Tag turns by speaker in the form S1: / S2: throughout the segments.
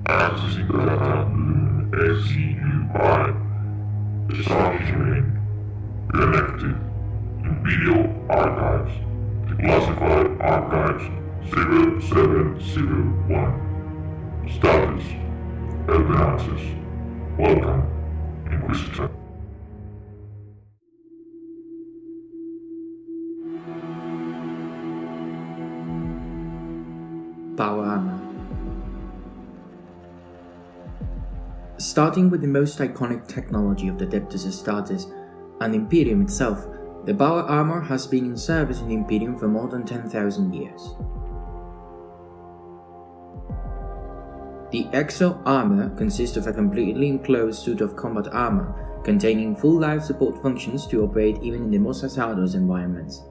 S1: accessing data SCUI, establishing Galactic Imperial Archives, Declassified Archives 0701. Status: Open access. Welcome, Inquisitor.
S2: Power Armour. Starting with the most iconic technology of the Adeptus Astartes and Imperium itself, the Power Armour has been in service in the Imperium for more than 10,000 years. The Exo Armour consists of a completely enclosed suit of combat armour, containing full life support functions to operate even in the most hazardous environments.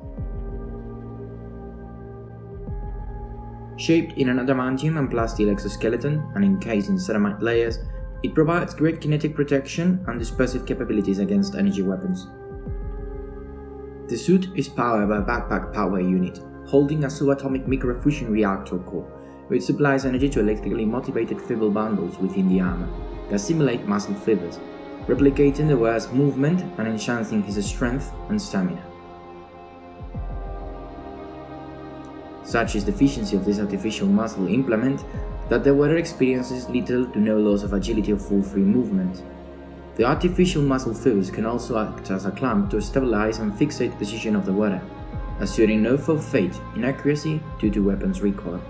S2: Shaped in an adamantium and plasteel exoskeleton and encased in ceramite layers, it provides great kinetic protection and dispersive capabilities against energy weapons. The suit is powered by a backpack power unit, holding a subatomic microfusion reactor core, which supplies energy to electrically motivated fiber bundles within the armor that simulate muscle fibers, replicating the wearer's movement and enhancing his strength and stamina. Such is the efficiency of this artificial muscle implement that the wearer experiences little to no loss of agility or full free movement. The artificial muscle fibers can also act as a clamp to stabilize and fixate the position of the wearer, assuring no forfeit in accuracy due to weapons recoil.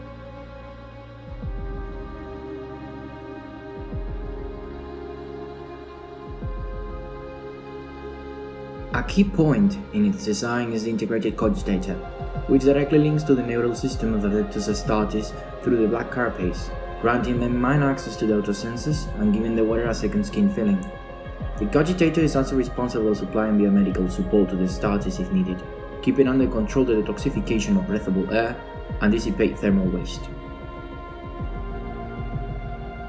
S2: A key point in its design is the integrated cogitator, which directly links to the neural system of the Adeptus Astartes through the black carapace, granting them mind access to the auto senses and giving the wearer a second skin feeling. The cogitator is also responsible for supplying biomedical support to the Astartes if needed, keeping under control the detoxification of breathable air and dissipate thermal waste.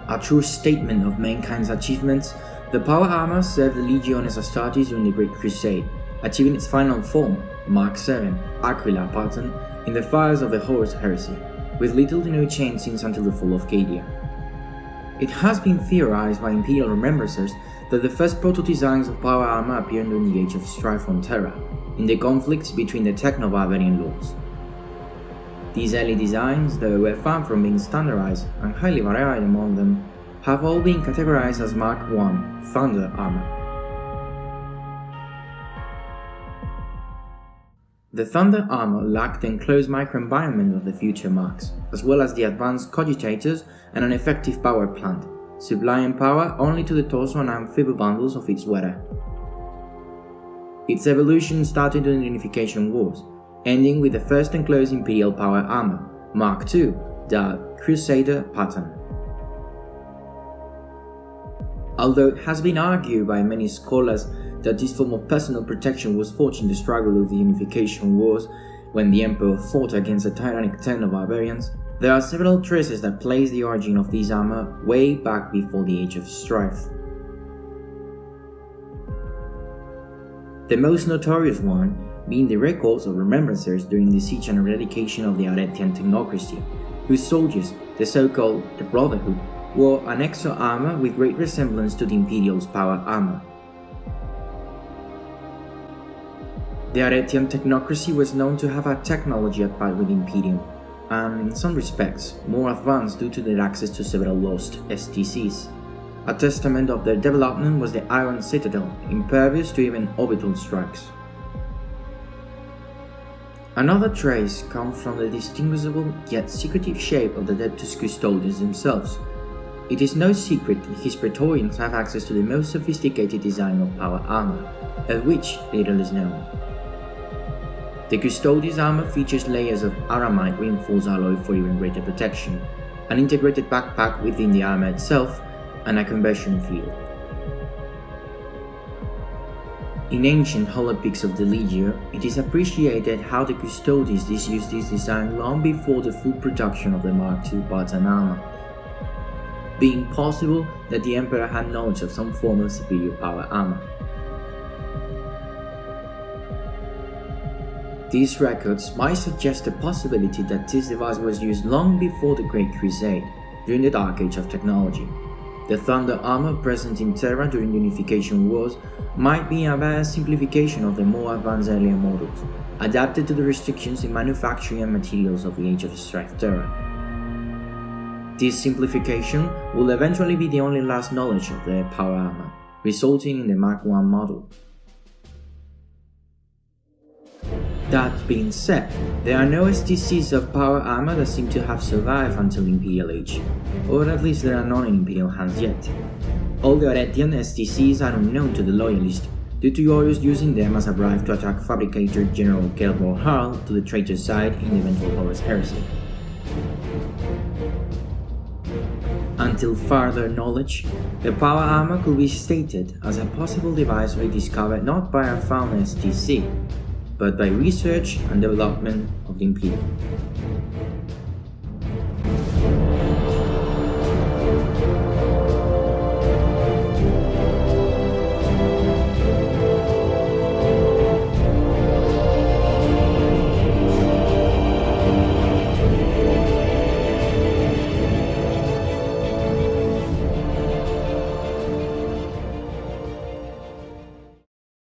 S2: A true statement of mankind's achievements, the Power Armour served the Legiones Astartes during the Great Crusade, achieving its final form, Mark VII Aquila pattern, in the fires of the Horus heresy, with little to no change since until the fall of Cadia. It has been theorized by Imperial remembrancers that the first proto-designs of Power Armour appeared during the Age of Strife on Terra, in the conflicts between the Techno-Barbarian lords. These early designs, though were far from being standardized and highly varied among them, have all been categorized as Mark I Thunder Armour. The Thunder Armour lacked the enclosed microenvironment of the future Marks, as well as the advanced cogitators and an effective power plant, supplying power only to the torso and amphibia bundles of its wearer. Its evolution started during the Unification Wars, ending with the first enclosed Imperial Power Armour, Mark II, the Crusader pattern. Although it has been argued by many scholars that this form of personal protection was forged in the struggle of the Unification Wars when the Emperor fought against the tyrannic Techno-Barbarians, there are several traces that place the origin of this armor way back before the Age of Strife. The most notorious one being the records of remembrancers during the siege and eradication of the Aretian technocracy, whose soldiers, the so-called the Brotherhood, wore an exo armor with great resemblance to the Imperial's Power Armour. The Aretian technocracy was known to have a technology at par with the Imperium, and in some respects more advanced due to their access to several lost STCs. A testament of their development was the Iron Citadel, impervious to even orbital strikes. Another trace comes from the distinguishable yet secretive shape of the Adeptus Custodes themselves. It is no secret that his Praetorians have access to the most sophisticated design of power armor, of which little is known. The Custodes armor features layers of aramite reinforced alloy for even greater protection, an integrated backpack within the armor itself, and a conversion field. In ancient holopics of the Legio, it is appreciated how the Custodes disused this design long before the full production of the Mark II pattern armor, being possible that the Emperor had knowledge of some form of superior power armor. These records might suggest the possibility that this device was used long before the Great Crusade, during the Dark Age of technology. The Thunder armor present in Terra during the Unification Wars might be a vast simplification of the more advanced earlier models, adapted to the restrictions in manufacturing and materials of the Age of Strife Terra. This simplification will eventually be the only last knowledge of the Power Armour, resulting in the Mark I model. That being said, there are no STCs of Power Armour that seem to have survived until Imperial Age, or at least there are none in Imperial hands yet. All the Oretian STCs are unknown to the Loyalist, due to Horus using them as a bribe to attack Fabricator General Kelbor Harl to the traitor side in the eventual Horus heresy. Until further knowledge, the Power Armour could be stated as a possible device rediscovered not by a found STC, but by research and development of the Imperium.